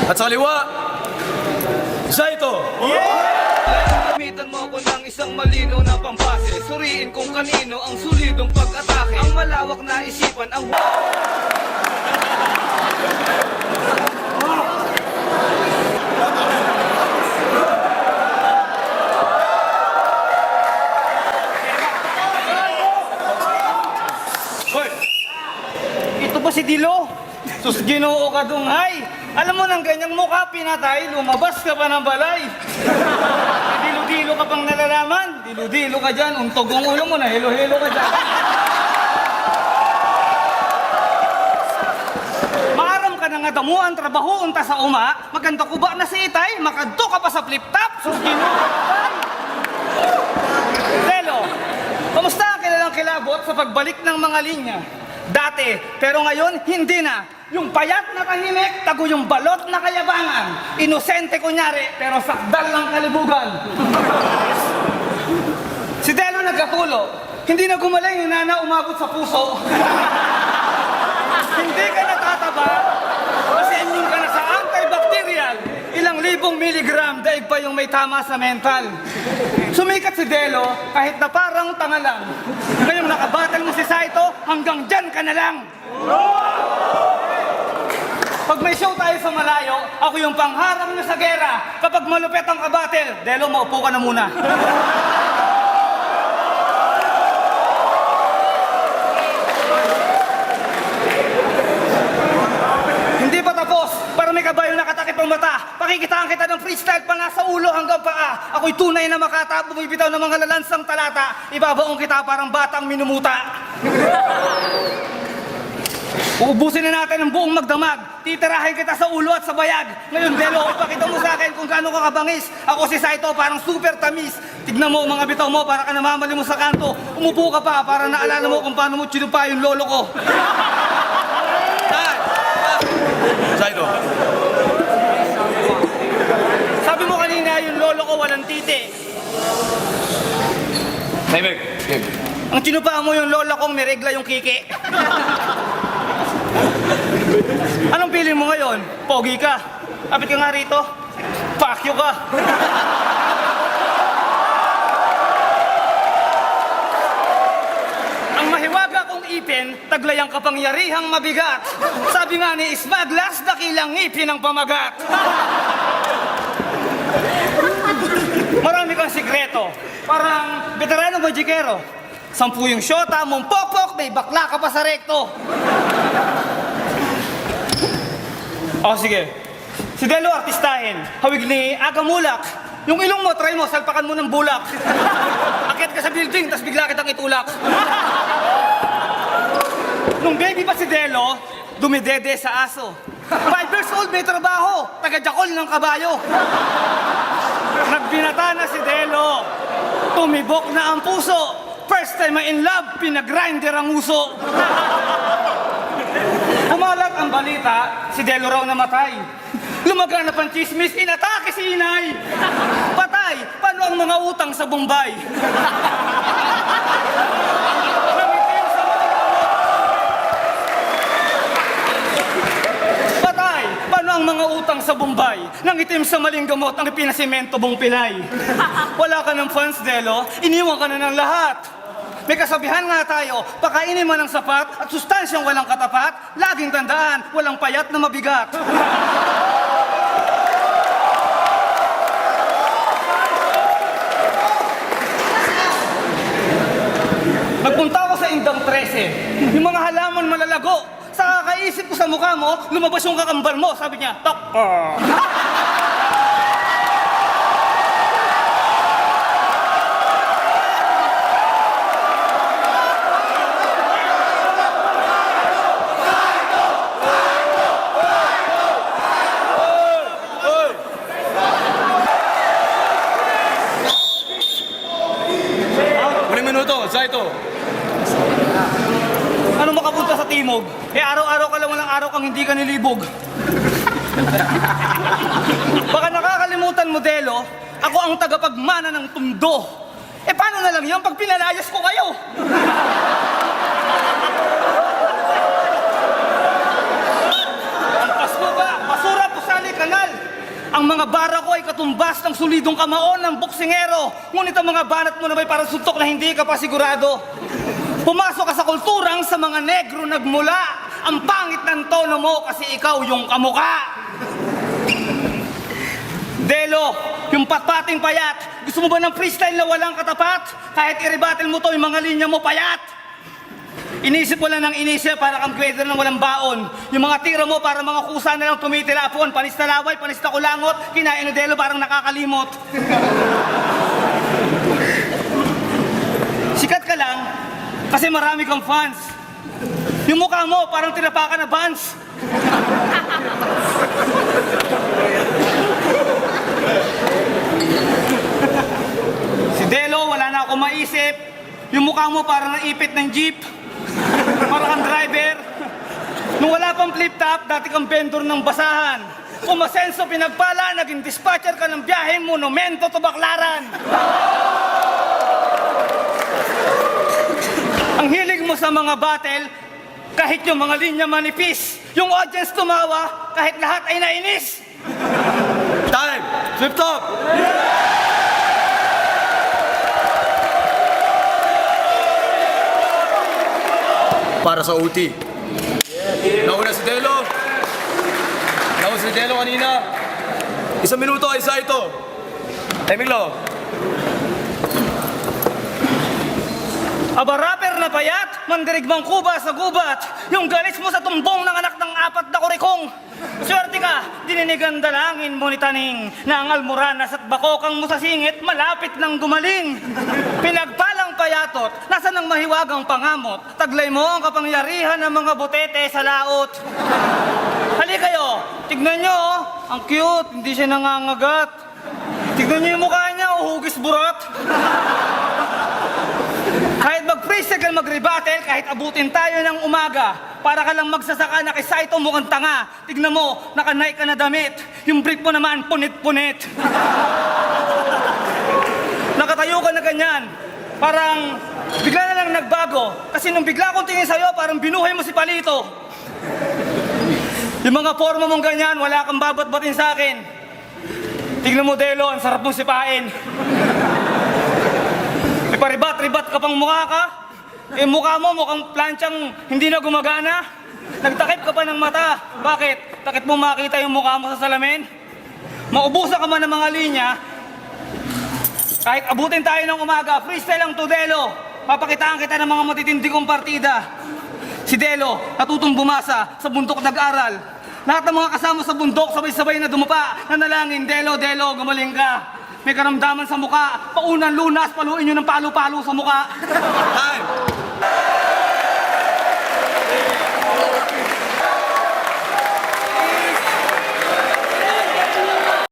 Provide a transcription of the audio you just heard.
At sa kaliwa, Zaito! Gamitan mo ako ng isang malinaw na pambase. Suriin kung kanino ang solidong pag-atake. Ang malawak na isipan, ang... Hoy! Ito ba si Dilo? Sus, Ginoo ka dunghay. Alam mo, ng ganyang mukha pinatay, lumabas ka pa ng balay. Dilo-dilo ka pang nalalaman. Dilo-dilo ka dyan. Untog ang ulo mo na, hilo-hilo ka dyan. Maaram ka na nga damuan, trabaho, unta sa uma. Maganda ko ba na si Itay? Makadto ka pa sa flip-top. Sus, Ginoo ka pa. Delo, kamusta ang kilalang kilabot sa pagbalik ng mga linya? Dati, pero ngayon, hindi na. Yung payat na tahimik, tago yung balot na kayabangan. Inosente kunyari, pero sakdal ng kalibugan. Si Delo nagkatulo. Hindi na gumaling yung nana umabot sa puso. Hindi ka natataba kasi immune ka na sa antibacterial. Ilang libong miligram, daig pa yung may tama sa mental. Sumikat si Delo kahit na parang tanga lang. Ngayong nakabattle mo si Saito, hanggang dyan ka na lang. Pag may show tayo sa malayo, ako yung pangharang niyo sa gera. Kapag malupet ang kabatel, Delo, maupo ka na muna. Hindi pa tapos. Para may kabayo nakatakip ang mata. Pakikitaan kita ng freestyle pa nga sa ulo hanggang paa. Ako'y tunay na makata, bumibitaw ng mga lalansang talata. Ibabaong kita parang batang minumuta. Uubusin na natin ang buong magdamag. Titirahin kita sa ulo at sa bayag. Ngayon, Delo, ipakita mo sa akin kung gaano ka kabangis. Ako si Saito, parang super tamis. Tignan mo mga bitaw mo, para ka namamali mo sa kanto. Umupo ka pa para naalala mo kung paano mo chinupa yung lolo ko. Zaito! Sabi mo kanina, yung lolo ko walang titi. Tahimik! Ang chinupa mo yung lola kong may regla yung kiki. Anong feeling mo ngayon? Pogi ka. Kapit ka nga rito. Fuck you ka. Ang mahiwaga kong ipin, taglay ang kapangyarihang mabigat. Sabi nga ni Ismaglas, dakilang ngipin ang pamagat. Marami kang sikreto. Parang veteranong magikero. 10 yung syota, mong pokpok, may bakla ka pa sa rekto. Oh, sige. Si Delo artistahin. Hawig ni Agamulak. Yung ilong mo, try mo, salpakan mo ng bulak. Akyat ka sa building, tas bigla kitang itulak. Nung baby pa si Delo, dumidede sa aso. 5 years old, may trabaho. Taga-jakol ng kabayo. Nagbinata na si Delo. Tumibok na ang puso. First time in love, pinag-grinder ang uso. Kumalat ang balita, si Delo raw namatay. Lumaganap ang chismis, inatake si inay. Patay, paano ang mga utang sa Bombay? Patay, paano ang mga utang sa Bombay? Nangitim sa maling gamot ang ipinasimento mong pilay. Wala ka ng fans, Delo, iniwan ka na ng lahat. May kasabihan nga tayo, pakainin mo ng sapat at sustansyang walang katapat, laging tandaan, walang payat na mabigat. Nagpunta ako sa Indang 13, yung mga halaman malalago. Sa kakaisip ko sa mukha mo, lumabas yung kakambal mo, sabi niya, tok. Zaito! Ano makapunta sa timog? Eh araw-araw ka lang walang araw kang hindi ka nilibog. Baka nakakalimutan mo, Delo, ako ang tagapagmana ng tundo. Eh paano na lang yan pag pinalayas ko kayo? Ang Pasko ba? Basura, pusali, kanal. Ang mga bara ko ay katumbas ng solidong kamaon ng boksingero. Ngunit ang mga banat mo na may parang suntok na hindi ka pa sigurado. Pumasok ka sa kulturang sa mga negro nagmula. Ang pangit ng tono mo kasi ikaw yung kamuka. Delo, yung patpating payat. Gusto mo ba ng freestyle na walang katapat? Kahit i-rebattle mo to, yung mga linya mo payat. Inisip mo lang ng inisip para kang grader ng walang baon. Yung mga tira mo para mga kusa na lang tumitilapon. Panis na laway, panis na kulangot. Kinain ni Delo parang nakakalimot. Sikat ka lang kasi marami kang fans. Yung mukha mo parang tinapakan na buns. Si Delo, wala na ako maisip. Yung mukha mo parang naipit ng jeep. Para kang driver. Nung wala pang flip-top, dati kang vendor ng basahan. Umasenso pinagpala, naging dispatcher ka ng biyaheng monumento to Baclaran. Ang hilig mo sa mga battle, kahit yung mga linya manipis. Yung audience tumawa, kahit lahat ay nainis. Time! Flip top! Para sa OT. Nauna si Delo. Nauna si Delo kanina. 1 minuto ay Saito. Timing low. Aba rapper na payat, mandirigmang kuba sa gubat. Yung galis mo sa tumbong ng anak ng 4 na kurikong. Swerte ka, dininigan dalangin mo ni Taning. Na ang almoranas at bakokang mo sa singit, malapit nang gumaling. Pinagpalang payatot, nasa nang mahiwagang pangamot. Taglay mo ang kapangyarihan ng mga butete sa laot. Hali kayo, tignan nyo, ang cute, hindi siya nangangagat. Tignan nyo yung mukha niya, uhugis burat. Kahit mag-freestyle ka mag-rebattle, kahit abutin tayo ng umaga, para ka lang magsasaka na kay Saito mukhang tanga. Tignan mo, naka-Nike ka na damit. Yung brief mo naman, punit-punit. Nakatayo ka na ganyan. Parang bigla na lang nagbago. Kasi nung bigla akong tingin sa'yo, parang binuhay mo si Palito. Yung mga forma mong ganyan, wala kang babat-batin sa akin. Tignan mo, Delo, ang sarap mong sipain. May paribat-ribat ka pang mukha ka. Eh mukha mo mukhang planchang hindi na gumagana. Nagtakip ka pa ng mata. Bakit? Takit mo makita yung mukha mo sa salamin? Maubusan ka man ng mga linya. Kahit abutin tayo ng umaga, freestyle lang to, Delo. Papakitaan kita ng mga matitindi kong partida. Si Delo, natutong bumasa sa bundok nag-aral. Lahat ng mga kasama sa bundok, sabay-sabay na dumapa. Nanalangin, Delo, Delo, gumaling ka. May karamdaman sa muka. Paunan lunas, paluin nyo ng palo-palo sa muka.